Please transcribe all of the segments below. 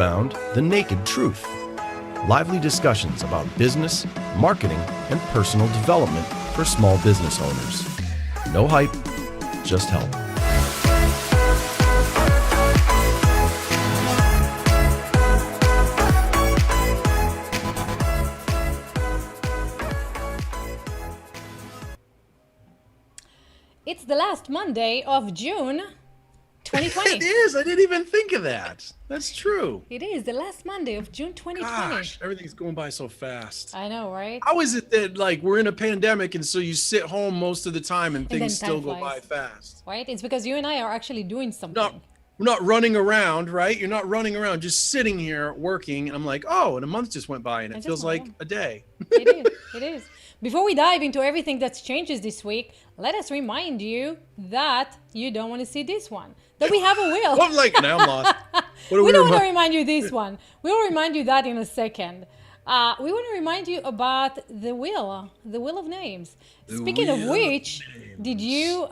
found The Naked Truth. Lively discussions about business, marketing, and personal development for small business owners. No hype, just help. It's the last Monday of June 2020. It is. I didn't even think of that. That's true. It is the last Monday of June 2020. Gosh, everything's going by so fast. I know, right? How is it that like we're in a pandemic and so you sit home most of the time and then things still time go flies. by fast? Right? It's because you and I are actually doing something. We're not running around, right? You're not running around, just sitting here working. And I'm like, oh, and a month just went by and it feels like a day. It is. It is. Before we dive into everything that's changes this week, let us remind you that you don't want to see this one. That we have a wheel. I'm like, now I'm lost. What We don't want to remind you this one. We will remind you that in a second. We want to remind you about the wheel of names. Speaking of which, did you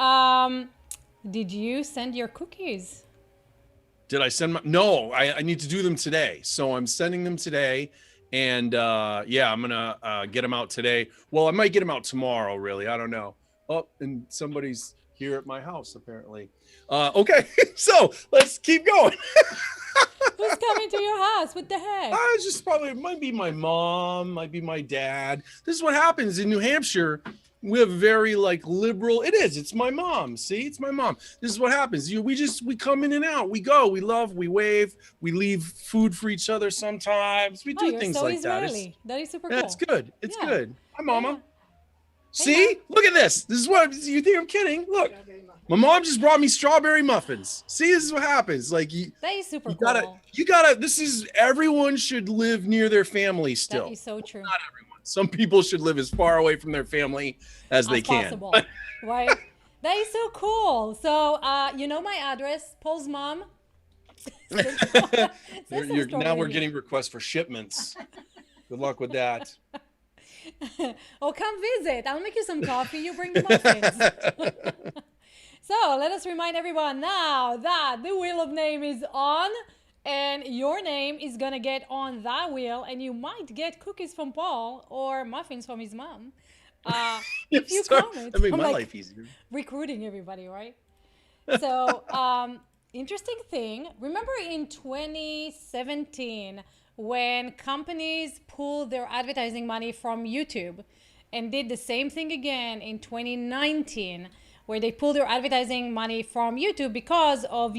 send your cookies? Did I send my? No, I need to do them today. So I'm sending them today. And yeah, I'm gonna get them out today. Well, I might get them out tomorrow, really. I don't know. Oh, and somebody's here at my house, apparently. Okay, so let's keep going. Who's coming to your house? What the heck? It's just probably, it might be my mom, might be my dad. This is what happens in New Hampshire. We have very like liberal. It's my mom. See, it's my mom. This is what happens. We come in and out. We go, we love, we wave, we leave food for each other sometimes. We do things like Israeli. That is super cool. That's good. It's good. Hi, Mama. Yeah. See, look at this. This is what you think I'm kidding. Look, my mom just brought me strawberry muffins. See, this is what happens. Like that is super cool. You gotta. This is everyone should live near their family still. That is so true. Not everyone. Some people should live as far away from their family as they can. Possible, right? That is so cool. So, you know my address, Paul's mom. Now we're getting requests for shipments. Good luck with that. Oh, come visit. I'll make you some coffee. You bring the muffins. So let us remind everyone now that the wheel of name is on. And your name is going to get on that wheel, and you might get cookies from Paul or muffins from his mom. If you comment. That made my life easier. Recruiting everybody, right? So, interesting thing. Remember in 2017, when companies pulled their advertising money from YouTube and did the same thing again in 2019, where they pulled their advertising money from YouTube because of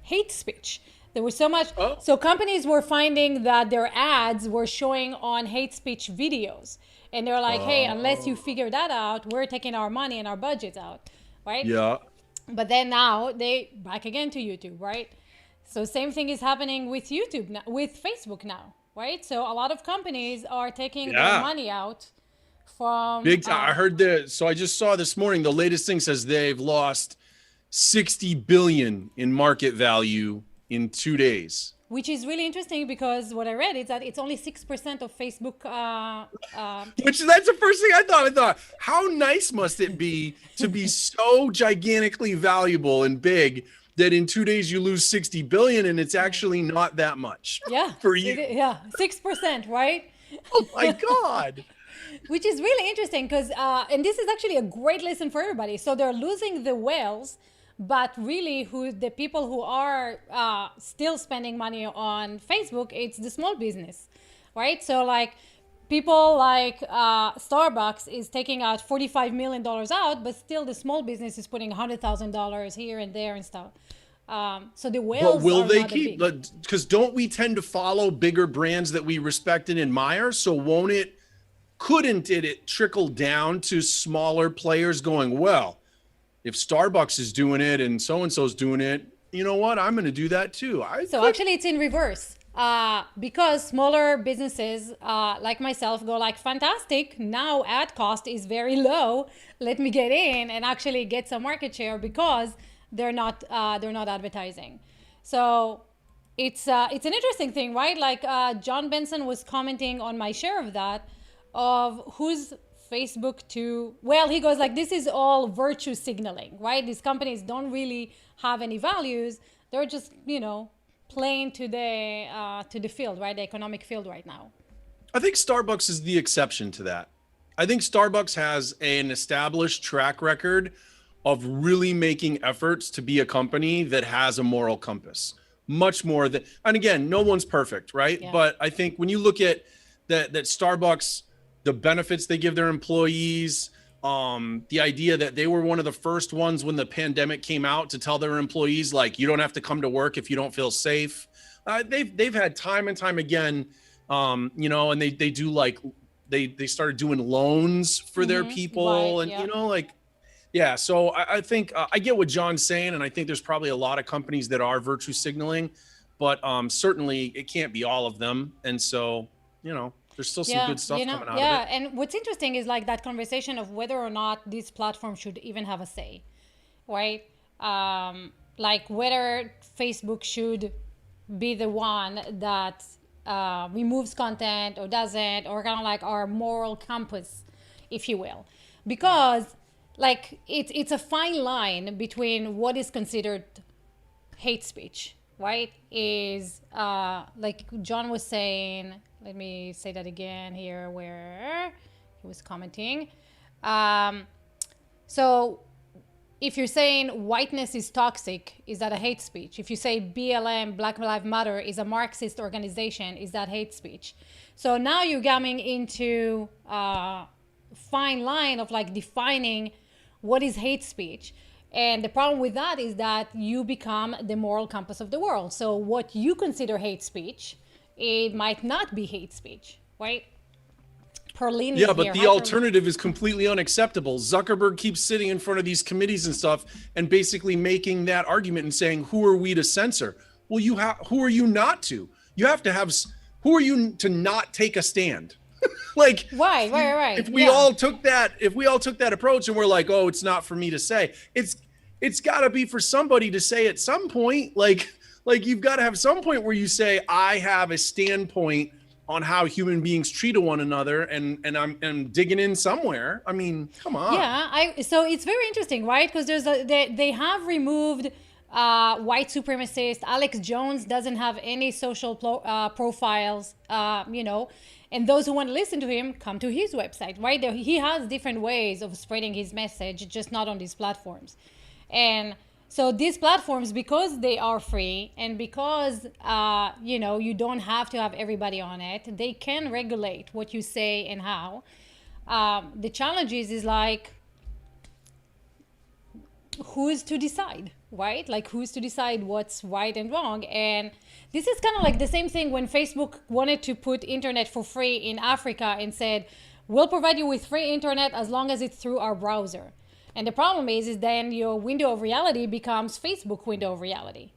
hate speech. There was so much. So companies were finding that their ads were showing on hate speech videos. And they're like, hey, unless you figure that out, we're taking our money and our budgets out, right? Yeah. But then now they back again to YouTube, right? So same thing is happening with YouTube now, with Facebook now, right? So a lot of companies are taking their money out from big time. I heard that. So I just saw this morning, the latest thing says they've lost 60 billion in market value in 2 days. Which is really interesting because what I read is that it's only 6% of Facebook. That's the first thing I thought. I thought, how nice must it be to be so gigantically valuable and big that in 2 days you lose 60 billion and it's actually not that much. Yeah. For you. 6%, right? Oh my God. Which is really interesting because, and this is actually a great lesson for everybody. So they're losing the whales, but really the people who are still spending money on Facebook, it's the small business, right? So like people like Starbucks is taking out $45 million out, but still the small business is putting $100,000 here and there and stuff. So the whales but will are they not keep? big. Because don't we tend to follow bigger brands that we respect and admire? So couldn't it trickle down to smaller players going, well, if Starbucks is doing it and so-and-so's doing it, you know what? I'm going to do that too. Actually it's in reverse. Because smaller businesses like myself go like, fantastic, now ad cost is very low. Let me get in and actually get some market share because they're not advertising. So it's an interesting thing, right? Like John Benson was commenting on my share of that, of who's Facebook to, well, he goes like, this is all virtue signaling, right? These companies don't really have any values. They're just, playing to the field, right? The economic field right now. I think Starbucks is the exception to that. I think Starbucks has an established track record of really making efforts to be a company that has a moral compass, much more than, and again, no one's perfect, right? Yeah. But I think when you look at that Starbucks, the benefits they give their employees, the idea that they were one of the first ones when the pandemic came out to tell their employees, like, you don't have to come to work if you don't feel safe. They've had time and time again, you know, and they do like, they started doing loans for their people, right, and yeah. you know, like, yeah. So I think I get what John's saying, and I think there's probably a lot of companies that are virtue signaling, but certainly it can't be all of them. And so, you know, there's still some good stuff coming out of it. And what's interesting is like that conversation of whether or not this platform should even have a say, right? Like whether Facebook should be the one that removes content or doesn't, or kind of like our moral compass, if you will, because like it's a fine line between what is considered hate speech, right? Is like John was saying, let me say that again here where he was commenting. So if you're saying whiteness is toxic, is that a hate speech? If you say BLM, Black Lives Matter, is a Marxist organization, is that hate speech? So now you're coming into a fine line of like defining what is hate speech. And the problem with that is that you become the moral compass of the world. So what you consider hate speech, it might not be hate speech, right? Perlin Yeah, but the alternative is completely unacceptable. Zuckerberg keeps sitting in front of these committees and stuff and basically making that argument and saying, who are we to censor? Well, who are you not to? You have to have, who are you to not take a stand? Like, right. If we all took that approach and we're like, oh, it's not for me to say, it's got to be for somebody to say at some point. Like you've got to have some point where you say, I have a standpoint on how human beings treat one another, and I'm digging in somewhere. I mean, come on. Yeah, so it's very interesting, right? Because they have removed white supremacists. Alex Jones doesn't have any social profiles, you know, and those who want to listen to him come to his website, right? He has different ways of spreading his message, just not on these platforms. And so these platforms, because they are free and because, you know, you don't have to have everybody on it, they can regulate what you say and how. The challenge is like, who's to decide, right? Like who's to decide what's right and wrong? And this is kind of like the same thing when Facebook wanted to put internet for free in Africa and said, we'll provide you with free internet as long as it's through our browser. And the problem is then your window of reality becomes Facebook window of reality,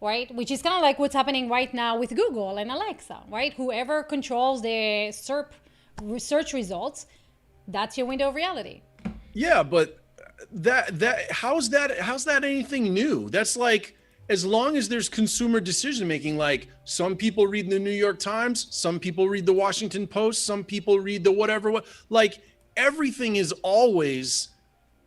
right? Which is kind of like what's happening right now with Google and Alexa, right? Whoever controls the search results, that's your window of reality. Yeah, but how's that anything new? That's like, as long as there's consumer decision making, like some people read the New York Times, some people read the Washington Post, some people read the whatever, like everything is always,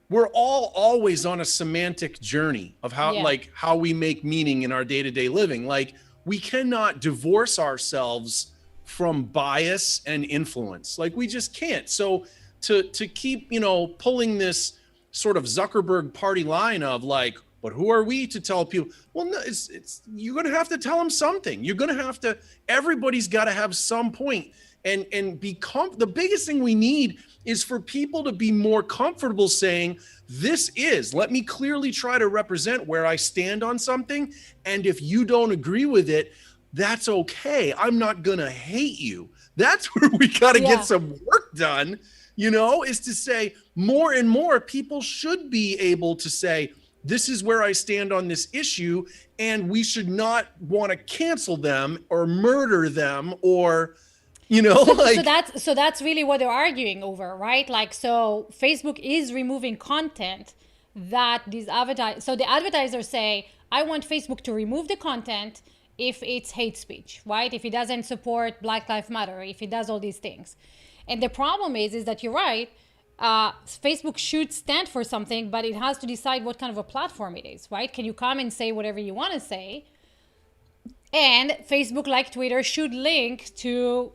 we're all always on a semantic journey of how we make meaning in our day-to-day living. Like we cannot divorce ourselves from bias and influence. Like we just can't. So to keep, you know, pulling this sort of Zuckerberg party line of like, but who are we to tell people? Well, no, it's you're going to have to tell them something. You're going to have to, everybody's got to have some point and become, the biggest thing we need is for people to be more comfortable saying, let me clearly try to represent where I stand on something. And if you don't agree with it, that's okay. I'm not going to hate you. That's where we got to get some work done, you know, is to say more and more people should be able to say, this is where I stand on this issue, and we should not want to cancel them or murder them or, you know, so that's really what they're arguing over, right? Like, so Facebook is removing content that these advertisers, so the advertisers say, I want Facebook to remove the content if it's hate speech, right? If it doesn't support Black Lives Matter, if it does all these things. And the problem is that you're right, Facebook should stand for something, but it has to decide what kind of a platform it is, right? Can you come and say whatever you want to say? And Facebook, like Twitter, should link to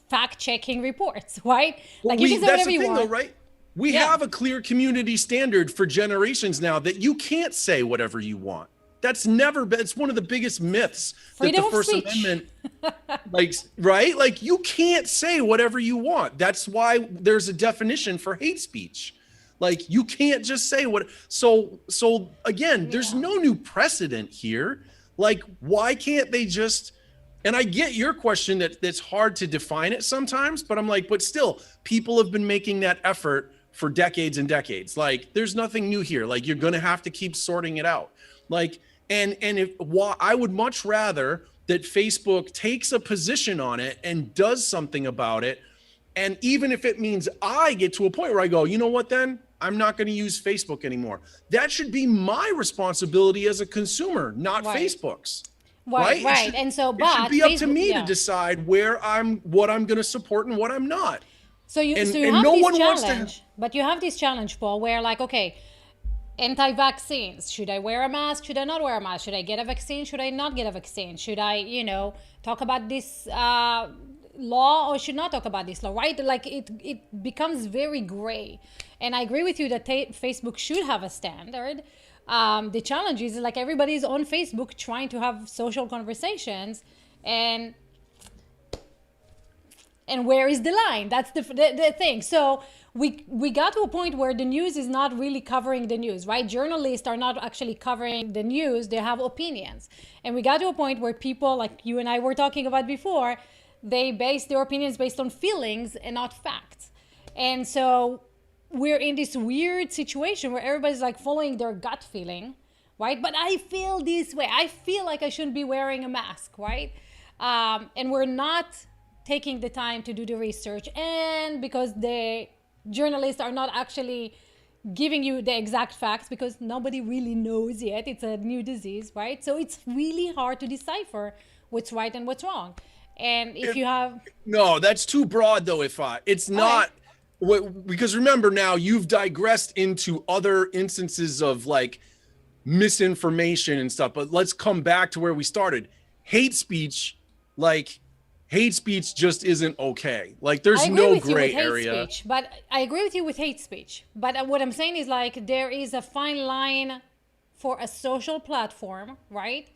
fact-checking reports, right? Well, Like you can say that's whatever the you thing, want. though, right? We Yeah. have a clear community standard for generations now that you can't say whatever you want. That's never been, it's one of the biggest myths Freedom that of the First speech. Amendment, like, right? Like, you can't say whatever you want. That's why there's a definition for hate speech. Like, you can't just say what, so again, there's Yeah. no new precedent here. Like, why can't they just, and I get your question that's hard to define it sometimes, but I'm like, but still, people have been making that effort for decades and decades. Like, there's nothing new here. Like, you're going to have to keep sorting it out. Like, and if I would much rather that Facebook takes a position on it and does something about it. And even if it means I get to a point where I go, you know what, then I'm not going to use Facebook anymore. That should be my responsibility as a consumer, not Right. Facebook's. Right, It right. should- And so, it but should be up to Facebook- me yeah. to decide what I'm going to support and what I'm not. So you, And- so you and have no this one wants to- challenge, but you have this challenge, Paul, where like, okay, anti-vaccines, should I wear a mask? Should I not wear a mask? Should I get a vaccine? Should I not get a vaccine? Should I, talk about this law or should not talk about this law, right? Like it becomes very gray. And I agree with you that Facebook should have a standard. The challenge is like everybody's on Facebook trying to have social conversations, and where is the line? That's the thing. So we got to a point where the news is not really covering the news, right? Journalists are not actually covering the news. They have opinions. And we got to a point where people like you and I were talking about before, they base their opinions based on feelings and not facts. And so we're in this weird situation where everybody's like following their gut feeling, right? But I feel this way. I feel like I shouldn't be wearing a mask, right? And we're not taking the time to do the research, and because the journalists are not actually giving you the exact facts because nobody really knows yet. It's a new disease, right? So it's really hard to decipher what's right and what's wrong. And if you have No, that's too broad though. It's not, because remember now you've digressed into other instances of like misinformation and stuff, but let's come back to where we started. Hate speech just isn't okay. Like there's no gray area. Speech, but I agree with you with hate speech. But what I'm saying is like there is a fine line for a social platform, right?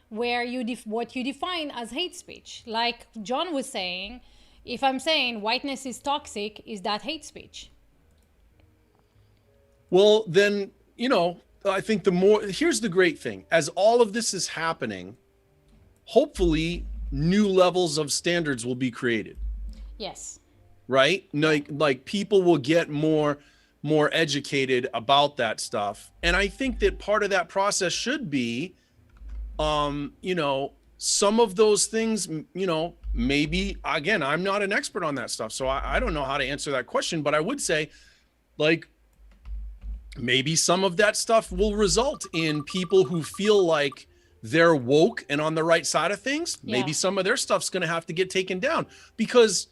Where what you define as hate speech. Like John was saying, if I'm saying whiteness is toxic, is that hate speech? Well, then, I think here's the great thing. As all of this is happening, hopefully new levels of standards will be created. Yes. Right? Like people will get more educated about that stuff. And I think that part of that process should be, some of those things, maybe, again, I'm not an expert on that stuff, so I don't know how to answer that question, but I would say like, maybe some of that stuff will result in people who feel like they're woke and on the right side of things. Maybe some of their stuff's going to have to get taken down, because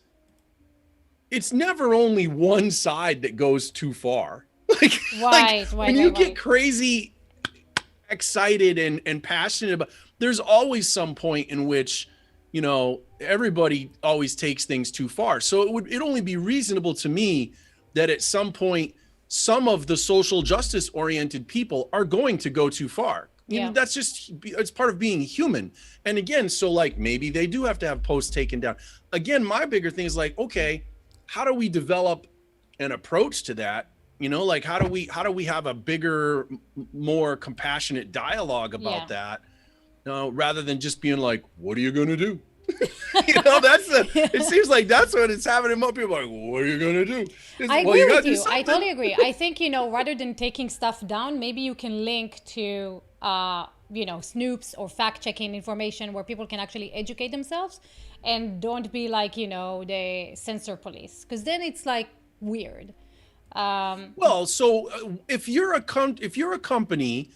it's never only one side that goes too far. When you get crazy excited and passionate about, there's always some point in which, everybody always takes things too far. So it'd only be reasonable to me that at some point, some of the social justice oriented people are going to go too far. That's just, it's part of being human. And again, so like maybe they do have to have posts taken down. Again, my bigger thing is like, okay, how do we develop an approach to that? Like how do we have a bigger, more compassionate dialogue about that? Rather than just being like, what are you going to do? It seems like that's what it's happening. Most people are like, what are you going to do? I agree with you. I totally agree. I think, rather than taking stuff down, maybe you can link to, snoops or fact checking information where people can actually educate themselves and don't be like, the censor police. Because then it's like weird. So if you're a company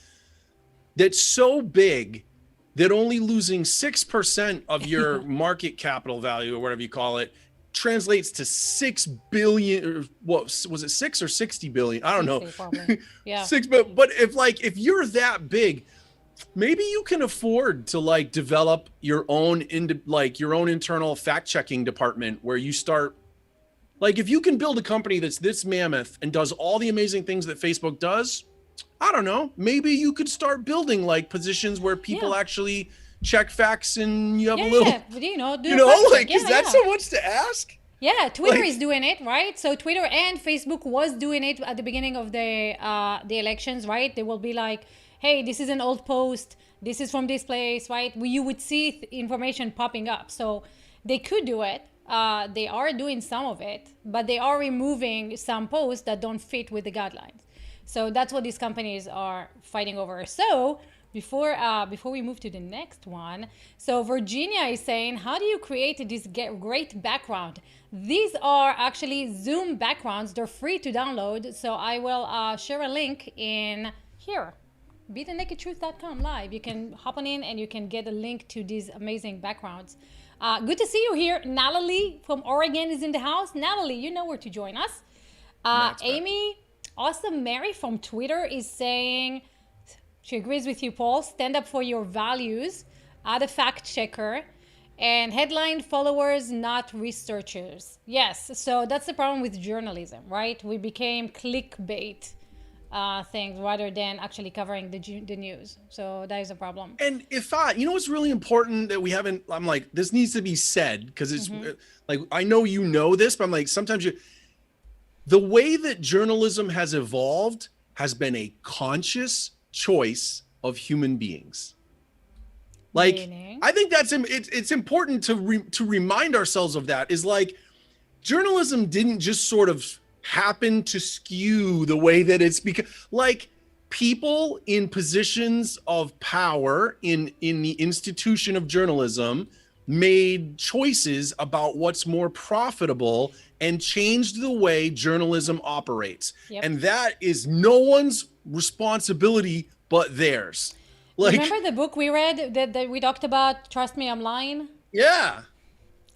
that's so big that only losing 6% of your market capital value or whatever you call it translates to 6 billion, or what was it, 6 or 60 billion? I don't know. Probably. Yeah. But if you're that big, maybe you can afford to like develop your own your own internal fact checking department where you start, like, if you can build a company that's this mammoth and does all the amazing things that Facebook does, I don't know, maybe you could start building like positions where people actually check facts and you have a little, like, is that so much to ask? Yeah, Twitter is doing it, right? So Twitter and Facebook was doing it at the beginning of the elections, right? They will be like, hey, this is an old post. This is from this place, right? You would see information popping up. So they could do it. They are doing some of it, but they are removing some posts that don't fit with the guidelines. So that's what these companies are fighting over. So before we move to the next one, so Virginia is saying, how do you create this great background? These are actually Zoom backgrounds. They're free to download. So I will share a link in here, bethenakedtruth.com live. You can hop on in and you can get a link to these amazing backgrounds. Good to see you here. Natalie from Oregon is in the house. Natalie, you know where to join us. Amy, Awesome Mary from Twitter is saying, she agrees with you, Paul. Stand up for your values. Add a fact checker. And headline followers, not researchers. Yes, so that's the problem with journalism, right? We became clickbait things rather than actually covering the news. So that is a problem. And if what's really important that we haven't, I'm like, this needs to be said because it's like, I know you know this, but I'm like, sometimes the way that journalism has evolved has been a conscious choice of human beings. Like, meaning? I think that's it's important to remind ourselves of that. Is like, journalism didn't just sort of happen to skew the way that it's become. Like, people in positions of power in the institution of journalism made choices about what's more profitable and changed the way journalism operates. Yep. And that is no one's responsibility but theirs. Like, remember the book we read that we talked about, Trust Me, I'm Lying? Yeah.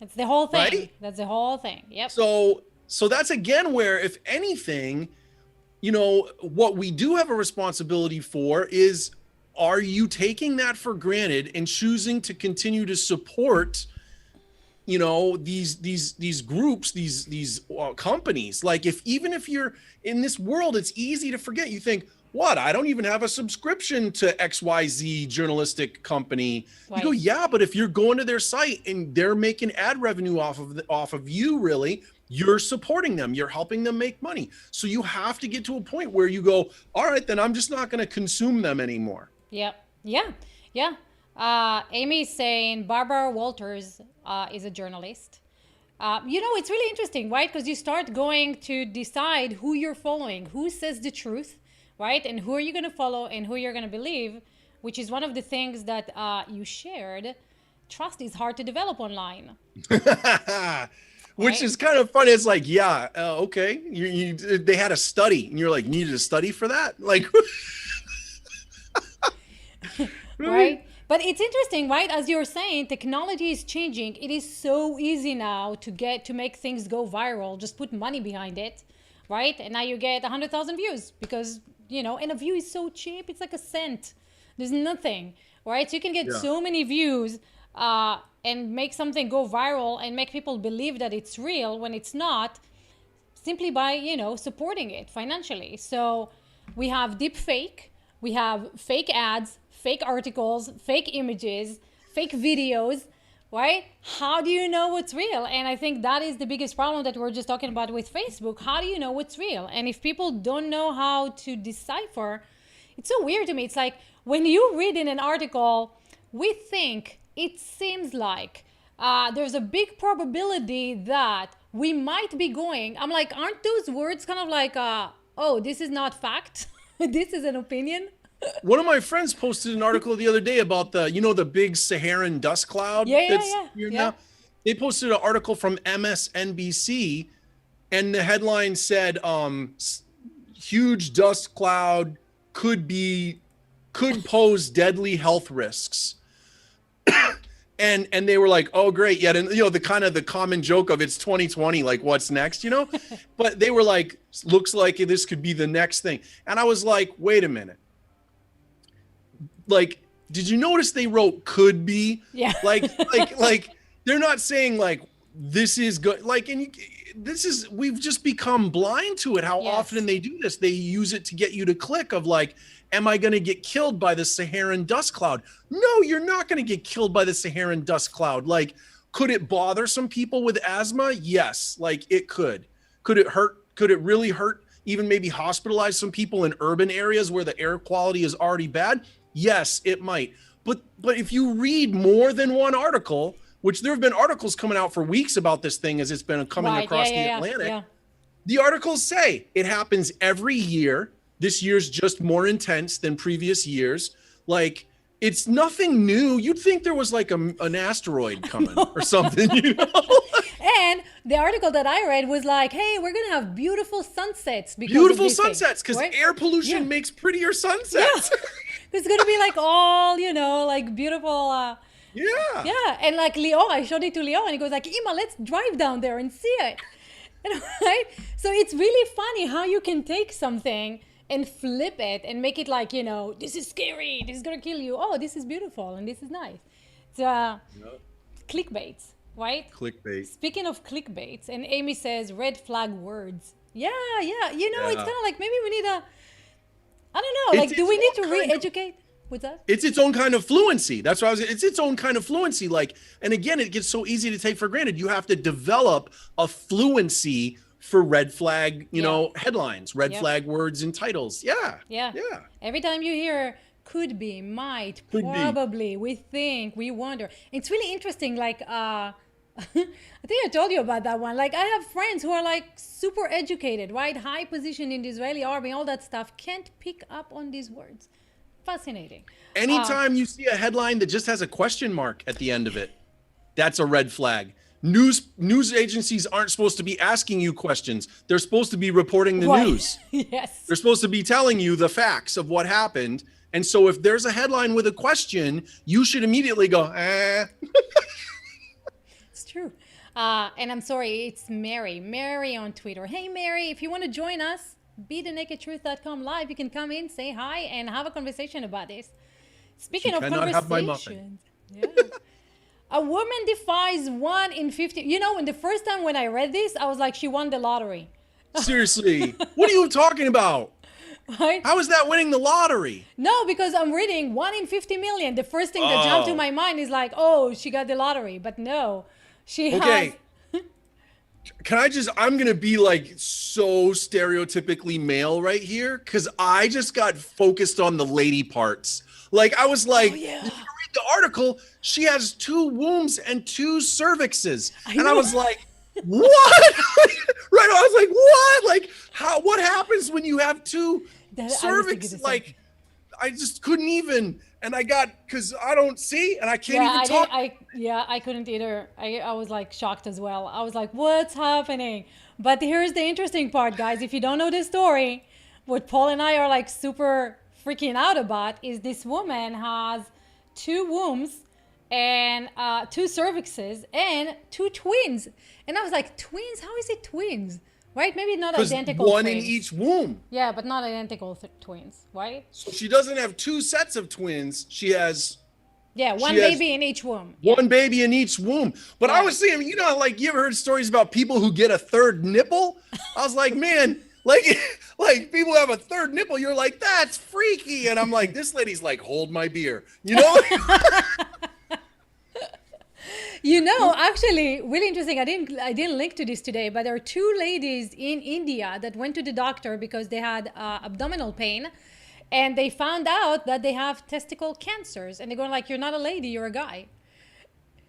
It's the whole thing. Right? That's the whole thing. Yep. So that's again where, if anything, what we do have a responsibility for is, are you taking that for granted and choosing to continue to support, these groups, these companies? Like, even if you're in this world, it's easy to forget. You think, what? I don't even have a subscription to XYZ journalistic company. Right. You go, yeah, but if you're going to their site and they're making ad revenue off of you, really, you're supporting them. You're helping them make money. So you have to get to a point where you go, all right, then I'm just not going to consume them anymore. Yep. Yeah. Amy's saying Barbara Walters is a journalist. It's really interesting, right? Because you start going to decide who you're following, who says the truth, right? And who are you going to follow and who you're going to believe, which is one of the things that you shared. Trust is hard to develop online. Which is kind of funny. It's like, yeah, okay. They had a study and you're like, needed a study for that? Like, right? But it's interesting, right? As you're saying, technology is changing. It is so easy now to make things go viral. Just put money behind it, right? And now you get 100,000 views because, and a view is so cheap. It's like a cent. There's nothing, right? So you can get so many views and make something go viral and make people believe that it's real when it's not, simply by, supporting it financially. So we have deep fake, we have fake ads, fake articles, fake images, fake videos, right? How do you know what's real? And I think that is the biggest problem that we're just talking about with Facebook. How do you know what's real? And if people don't know how to decipher, it's so weird to me. It's like when you read in an article, we think it seems like there's a big probability that we might be going. I'm like, aren't those words kind of like, oh, this is not fact? This is an opinion? One of my friends posted an article the other day about the big Saharan dust cloud. Yeah. They posted an article from MSNBC, and the headline said, huge dust cloud could pose deadly health risks. And they were like, oh, great. Yeah. And, the common joke of it's 2020, like what's next, but they were like, looks like this could be the next thing. And I was like, wait a minute. Like, did you notice they wrote could be? Yeah. Like they're not saying like this is good. Like, and we've just become blind to it. How Yes. often they do this. They use it to get you to click of like, am I going to get killed by the Saharan dust cloud? No, you're not going to get killed by the Saharan dust cloud. Like, could it bother some people with asthma? Yes. Like it could. Could it hurt? Could it really hurt? Even maybe hospitalize some people in urban areas where the air quality is already bad? Yes, it might. But if you read more than one article, which there have been articles coming out for weeks about this thing as it's been coming across the Atlantic, the articles say it happens every year. This year's just more intense than previous years. Like, it's nothing new. You'd think there was like an asteroid coming or something, you know? And the article that I read was like, hey, we're going to have beautiful sunsets. Beautiful sunsets, because right? air pollution makes prettier sunsets. Yeah. It's going to be like all, you know, like beautiful. Yeah. And like Leo, I showed it to Leo and he goes like, Ima, let's drive down there and see it. And, right? So it's really funny how you can take something and flip it and make it like, you know, this is scary, this is going to kill you. Oh, this is beautiful and this is nice. It's clickbaits, right? Clickbait. Speaking of clickbaits, and Amy says red flag words. Yeah. You know, it's kind of like maybe we need I don't know, like, do we need to re-educate? What's that? It's its own kind of fluency. That's what it's its own kind of fluency. Like, and again, it gets so easy to take for granted. You have to develop a fluency for red flag, you know, headlines, red flag words and titles. Yeah. Every time you hear could be, might, probably, we think, we wonder. It's really interesting. Like, I think I told you about that one. Like, I have friends who are like super educated, right? High position in the Israeli army, all that stuff, can't pick up on these words. Fascinating. Anytime you see a headline that just has a question mark at the end of it, that's a red flag. News agencies aren't supposed to be asking you questions. They're supposed to be reporting the news. Yes. They're supposed to be telling you the facts of what happened. And so if there's a headline with a question, you should immediately go, It's true. And I'm sorry, it's Mary on Twitter. Hey, Mary, if you want to join us, BeTheNakedTruth.com live. You can come in, say hi, and have a conversation about this. Speaking of conversations, a woman defies 1 in 50. You know, the first time when I read this, I was like, she won the lottery. Seriously, what are you talking about? Right? How is that winning the lottery? No, because I'm reading 1 in 50 million. The first thing that jumped to my mind is like, oh, she got the lottery. But no, she has. I'm going to be like so stereotypically male right here because I just got focused on the lady parts. Like, I was like, you read the article, she has 2 wombs and 2 cervixes. I was like, what? Right? I was like, what? Like, what happens when you have 2 cervixes? Like, I just couldn't even. And I got, because I don't see and I can't even talk. I couldn't either. I was like shocked as well. I was like, what's happening? But here's the interesting part, guys. If you don't know this story, what Paul and I are like super freaking out about is this woman has 2 wombs and 2 cervixes and 2 twins. And I was like, twins? How is it twins? Right? Maybe not identical one twins. in each womb. Yeah, but not identical twins, right? So she doesn't have 2 sets of twins. She has... one baby in each womb. One baby in each womb. But I was saying, you know, like, you ever heard stories about people who get a 3rd nipple? I was like, man, like people have a 3rd nipple. You're like, that's freaky. And I'm like, this lady's like, hold my beer. You know? You know, actually, really interesting. I didn't link to this today, but there are 2 ladies in India that went to the doctor because they had abdominal pain, and they found out that they have testicle cancers. And they're going like, "You're not a lady, you're a guy."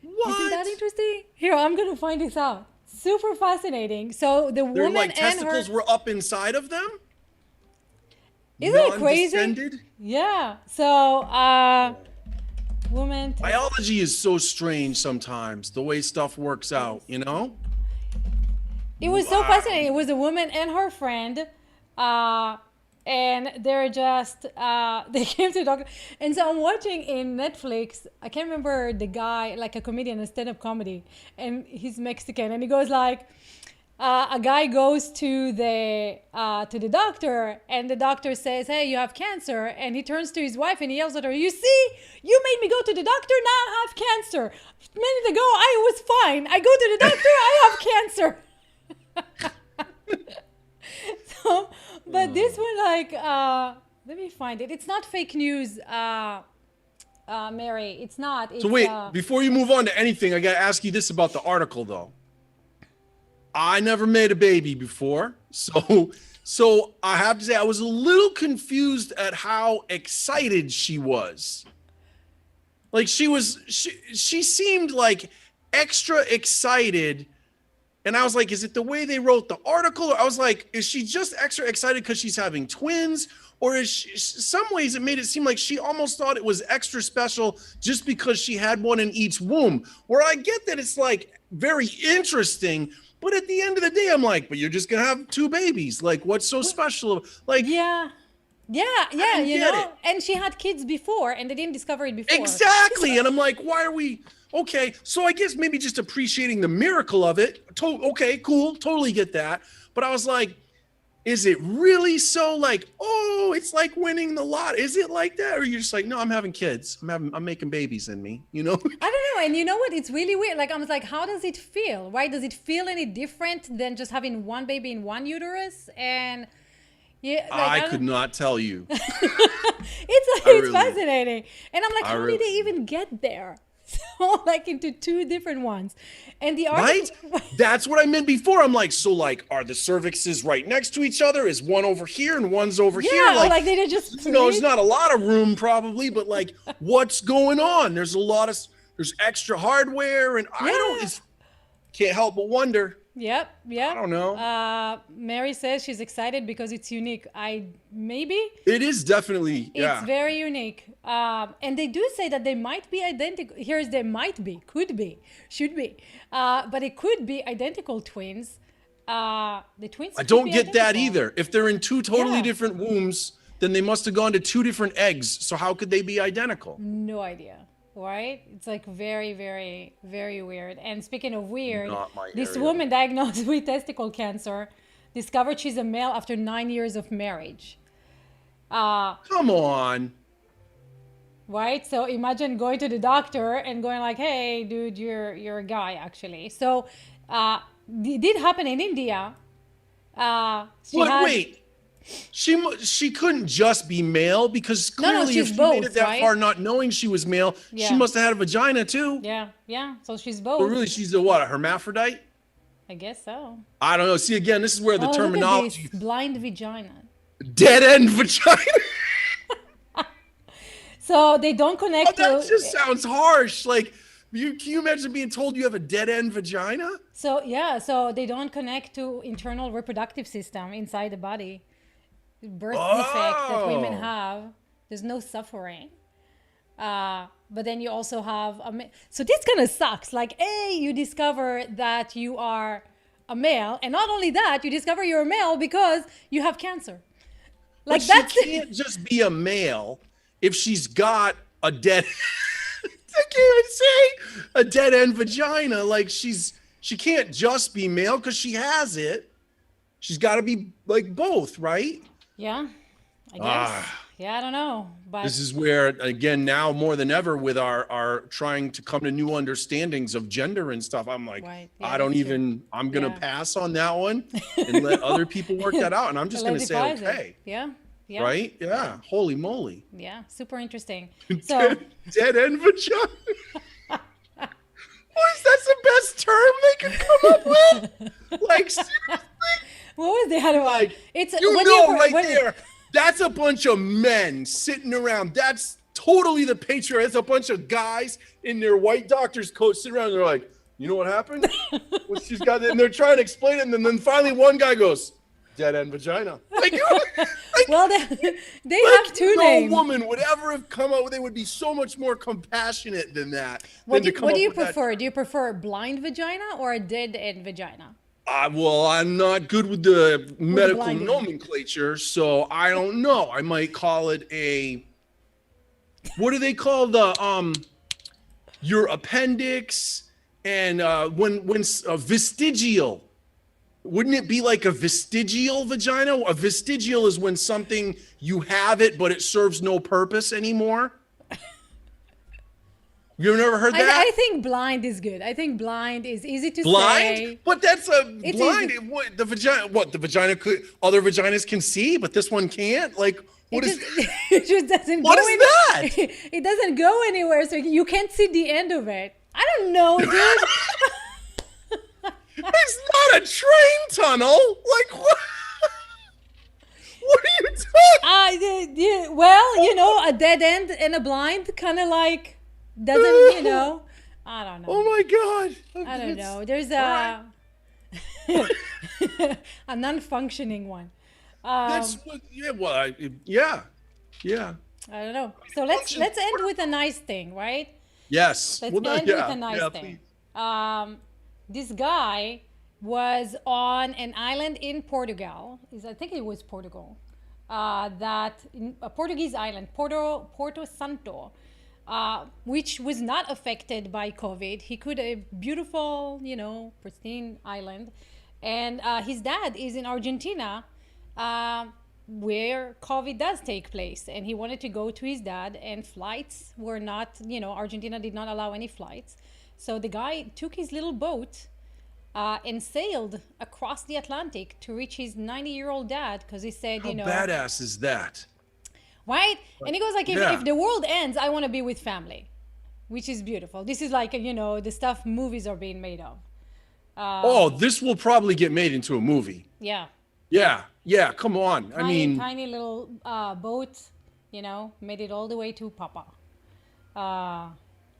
What? Isn't that interesting? Here, I'm gonna find this out. Super fascinating. So the woman like and testicles were up inside of them. Isn't it crazy? Yeah. So. Woman. Biology is so strange sometimes, the way stuff works out, you know? It was so fascinating. It was a woman and her friend, and they're just, they came to the doctor. And so I'm watching in Netflix, I can't remember the guy, like a comedian, a stand-up comedy, and he's Mexican, and he goes like, a guy goes to the doctor, and the doctor says, "Hey, you have cancer." And he turns to his wife and he yells at her, "You see, you made me go to the doctor. Now I have cancer. A minute ago, I was fine. I go to the doctor. I have cancer." So, but this one, like, let me find it. It's not fake news, Mary. It's not. It's, So wait, before you move on to anything, I gotta ask you this about the article, though. I never made a baby before, so I have to say I was a little confused at how excited she was. Like she seemed like extra excited, and I was like, is it the way they wrote the article? I was like, is she just extra excited because she's having twins? Or is she, some ways it made it seem like she almost thought it was extra special just because she had one in each womb. Where I get that it's like very interesting, but at the end of the day, I'm like, but you're just gonna have 2 babies. Like, what's so special? Like, yeah, you know, and she had kids before, and they didn't discover it before. Exactly, and I'm like, why are we? Okay, so I guess maybe just appreciating the miracle of it. Okay, cool, totally get that. But I was like, is it really so like, oh, it's like winning the lot? Is it like that? Or you're just like, no, I'm having kids. I'm making babies in me, you know? I don't know. And you know what? It's really weird. Like, I was like, how does it feel? Right? Does it feel any different than just having one baby in one uterus? And yeah, like, I could not tell you. it's fascinating. And I'm like, how did they even get there? So like into 2 different ones. And the article, right? That's what I meant before. I'm like, so like, are the cervixes right next to each other? Is one over here and one's over here? Yeah, like they just, you know, there's not a lot of room probably, but like, what's going on? There's there's extra hardware, and can't help but wonder. Yep. I don't know. Mary says she's excited because it's unique. Maybe it is definitely. It's very unique. And they do say that they might be identical. Here's they might be, could be, should be, but it could be identical twins. The twins. I don't get that either. If they're in 2 totally different wombs, then they must have gone to 2 different eggs. So how could they be identical? No idea. Right? It's like very, very, very weird. And speaking of weird, this woman diagnosed with testicle cancer discovered she's a male after 9 years of marriage. Come on. Right? So imagine going to the doctor and going like, hey, dude, you're a guy, actually. So it did happen in India. Wait. She couldn't just be male, because clearly if she made it that far not knowing she was male, she must have had a vagina too. Yeah. So she's both. But really, she's a hermaphrodite? I guess so. I don't know. See, again, this is where the terminology. Look at this. Blind vagina. Dead end vagina. So they don't connect. That just sounds harsh. Like, can you imagine being told you have a dead end vagina? So they don't connect to internal reproductive system inside the body. Birth defect that women have. There's no suffering. But then you also have so this kind of sucks. Like, you discover that you are a male, and not only that, you discover you're a male because you have cancer. Like, she can't just be a male if she's got a dead. I can't even say a dead end vagina. Like, she can't just be male because she has it. She's got to be like both, right? Yeah, I guess. I don't know. But this is where, again, now more than ever, with our trying to come to new understandings of gender and stuff, I'm like, I'm going to pass on that one and let other people work that out. And I'm just going to say, okay. Yeah. Right? Yeah. Holy moly. Yeah. Super interesting. So dead end vagina. Boys, that's the best term they could come up with. Like, seriously. What was the other one? It's there. That's a bunch of men sitting around. That's totally the patriarchy. It's a bunch of guys in their white doctor's coats sitting around. And they're like, you know what happened? Well, she's got it, and they're trying to explain it. And then finally, one guy goes, dead end vagina. Well, they have 2 names. No woman would ever have come out with. They would be so much more compassionate than that. What do you prefer? Do you prefer blind vagina or a dead end vagina? Well, I'm not good with the medical nomenclature, so I don't know. I might call it what do they call your appendix, and when vestigial. Wouldn't it be like a vestigial vagina? A vestigial is when something you have it, but it serves no purpose anymore. You've never heard that? I think blind is good. I think blind is easy to Blind? say. But that's a It's blind. easy. What the vagina? What the vagina could? Other vaginas can see, but this one can't. Like, what is? It just doesn't What go is in- that? It doesn't go anywhere, so you can't see the end of it. I don't know, dude. It's not a train tunnel. Like what? What are you talking? Yeah, well, you know, a dead end and a blind kind of like doesn't, you know. I don't know. Oh my god! I don't It's- know. There's a non-functioning one. That's what. Yeah. Well. Yeah. Yeah. I don't know. So let's end with a nice thing, right? Yes. Let's Well, end yeah, with a nice yeah, thing. please. This guy was on an island in Portugal. I think it was Portugal. A Portuguese island, Porto Santo, which was not affected by COVID. He could a beautiful, you know, pristine island, and his dad is in Argentina, where COVID does take place, and he wanted to go to his dad, and flights were not, you know, Argentina did not allow any flights, so the guy took his little boat. And sailed across the Atlantic to reach his 90-year-old dad because he said, How you know, badass is that? right? And he goes like, Yeah. if the world ends, I want to be with family, which is beautiful. This is like, you know, the stuff movies are being made of. Oh, this will probably get made into a movie. Yeah. Yeah. Yeah. Come on. I mean, Tiny little boat, you know, made it all the way to Papa.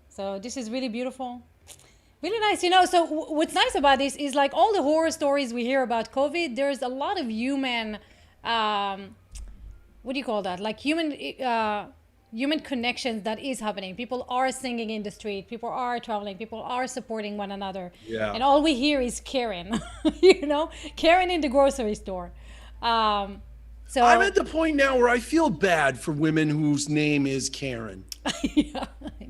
So this is really beautiful. Really nice, you know. So what's nice about this is like all the horror stories we hear about COVID. There's a lot of human, what do you call that? Like human connections that is happening. People are singing in the street. People are traveling. People are supporting one another. Yeah. And all we hear is Karen, you know, Karen in the grocery store. So I'm at the point now where I feel bad for women whose name is Karen. yeah,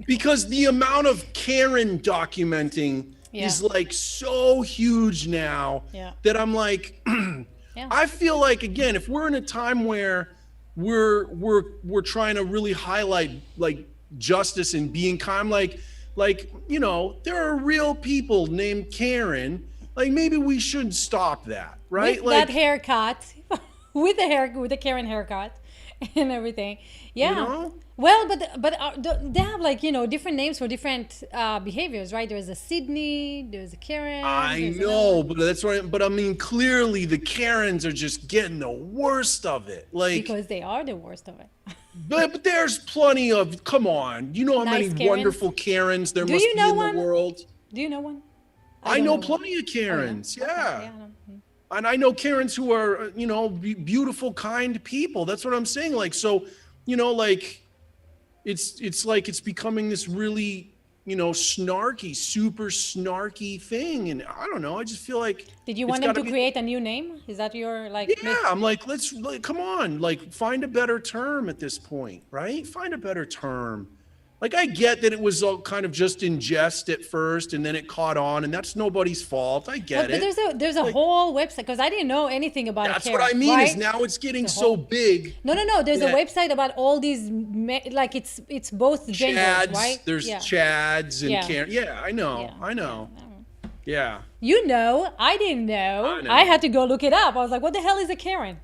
Because the amount of Karen documenting is like so huge now Yeah. that I'm like, Yeah. I feel like again, if we're in a time where we're trying to really highlight like justice and being kind, like you know, there are real people named Karen. Like maybe we should stop that, right? with that haircut, with the Karen haircut and everything. Yeah. You know? Well, but they have like, you know, different names for different behaviors, right? There's a Sydney, there's a Karen. I there's know, but that's right. But I mean, clearly the Karens are just getting the worst of it. Like, because they are the worst of it. but there's plenty of. Come on, you know how Nice many Karens? wonderful Karens there Do must you be know in one? the world. Do you know one? I don't know one. plenty of Karens. Okay, Yeah. I know. And I know Karens who are, you know, beautiful, kind people. That's what I'm saying. Like, so, you know, like, it's like it's becoming this really, you know, snarky, super snarky thing. And I don't know. I just feel like. Did you it's want them gotta to be- create a new name? Is that your like? Yeah, I'm like, come on, like, find a better term at this point, right? Find a better term. Like, I get that it was all kind of just in jest at first, and then it caught on, and that's nobody's fault. I get But it. there's a whole website because I didn't know anything about That's a what Karen, I mean. right? Is now it's getting so big. No. There's a Yeah. website about all these, like it's both genders, Chads, right? there's yeah. Chads and Yeah. Karen. Yeah, I know. Yeah. I know. Yeah. You know, I didn't know. I know. I had to go look it up. I was like, what the hell is a Karen?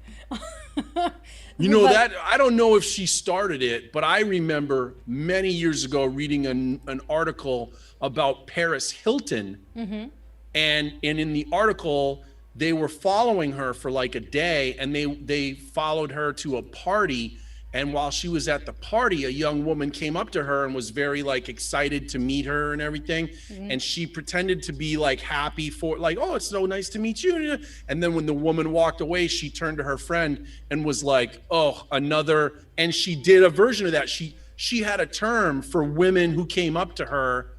You know But- that I don't know if she started it, but I remember many years ago reading an article about Paris Hilton, Mm-hmm. and in the article they were following her for like a day, and they followed her to a party, and while she was at the party, a young woman came up to her and was very like excited to meet her and everything, Mm-hmm. and she pretended to be like happy for like, oh, it's so nice to meet you, and then when the woman walked away, she turned to her friend and was like, oh, another, and she did a version of that. She had a term for women who came up to her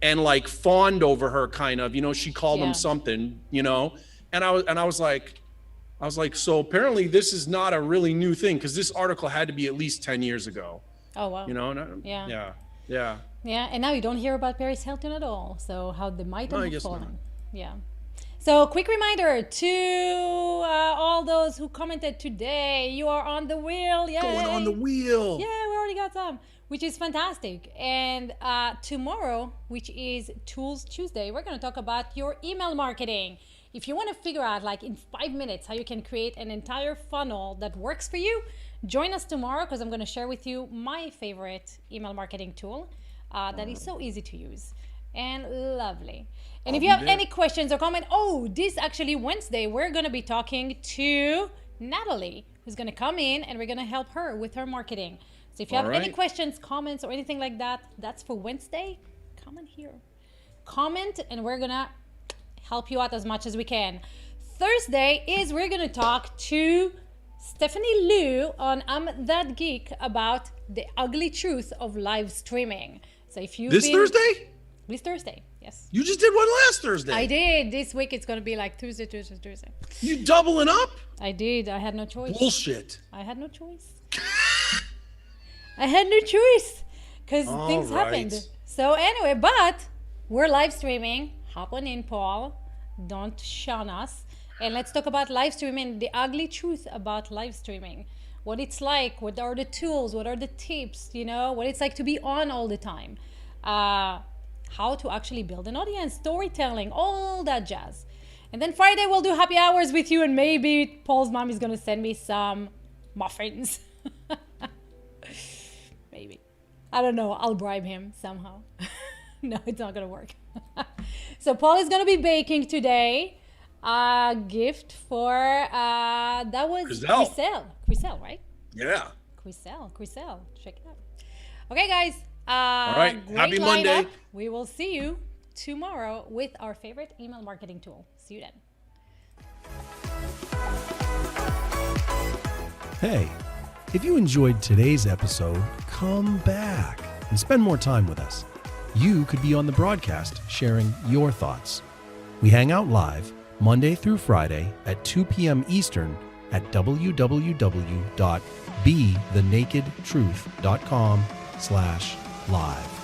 and like fawned over her, kind of, you know, she called Yeah. them something, you know, and I was like, so apparently this is not a really new thing, because this article had to be at least 10 years ago, Oh wow. you know. Yeah. Yeah. Yeah, and now you don't hear about Paris Hilton at all. So how the might No, I have guess fallen. not. Yeah. So, quick reminder to all those who commented today, you are on the wheel. Yay. Going on the wheel. Yeah, we already got some, which is fantastic. And tomorrow, which is Tools Tuesday, we're going to talk about your email marketing. If you want to figure out, like in 5 minutes, how you can create an entire funnel that works for you, join us tomorrow because I'm going to share with you my favorite email marketing tool that is so easy to use and lovely. And if you have any questions or comment, this actually Wednesday, we're going to be talking to Natalie, who's going to come in and we're going to help her with her marketing. So if you have any questions, comments, or anything like that, that's for Wednesday. Comment here. Comment and we're going to help you out as much as we can. Thursday is we're going to talk to Stephanie Liu on I'm That Geek about the ugly truth of live streaming. So if you This Thursday? This Thursday, yes. You just did one last Thursday. I did. This week it's going to be like Tuesday. You doubling up? I did. I had no choice. Bullshit. I had no choice. I had no choice because things happened. So anyway, but we're live streaming. Hop on in, Paul. Don't shun us. And let's talk about live streaming, the ugly truth about live streaming. What it's like, what are the tools, what are the tips, what it's like to be on all the time. How to actually build an audience, storytelling, all that jazz. And then Friday we'll do happy hours with you and maybe Paul's mom is going to send me some muffins. Maybe. I don't know. I'll bribe him somehow. No, it's not going to work. So Paul is going to be baking today a gift for, that was Chriselle, right? Yeah. Chriselle. Check it out. Okay, guys. All right. Happy Monday. We will see you tomorrow with our favorite email marketing tool. See you then. Hey, if you enjoyed today's episode, come back and spend more time with us. You could be on the broadcast sharing your thoughts. We hang out live Monday through Friday at 2 p.m. Eastern at www.bethenakedtruth.com/live.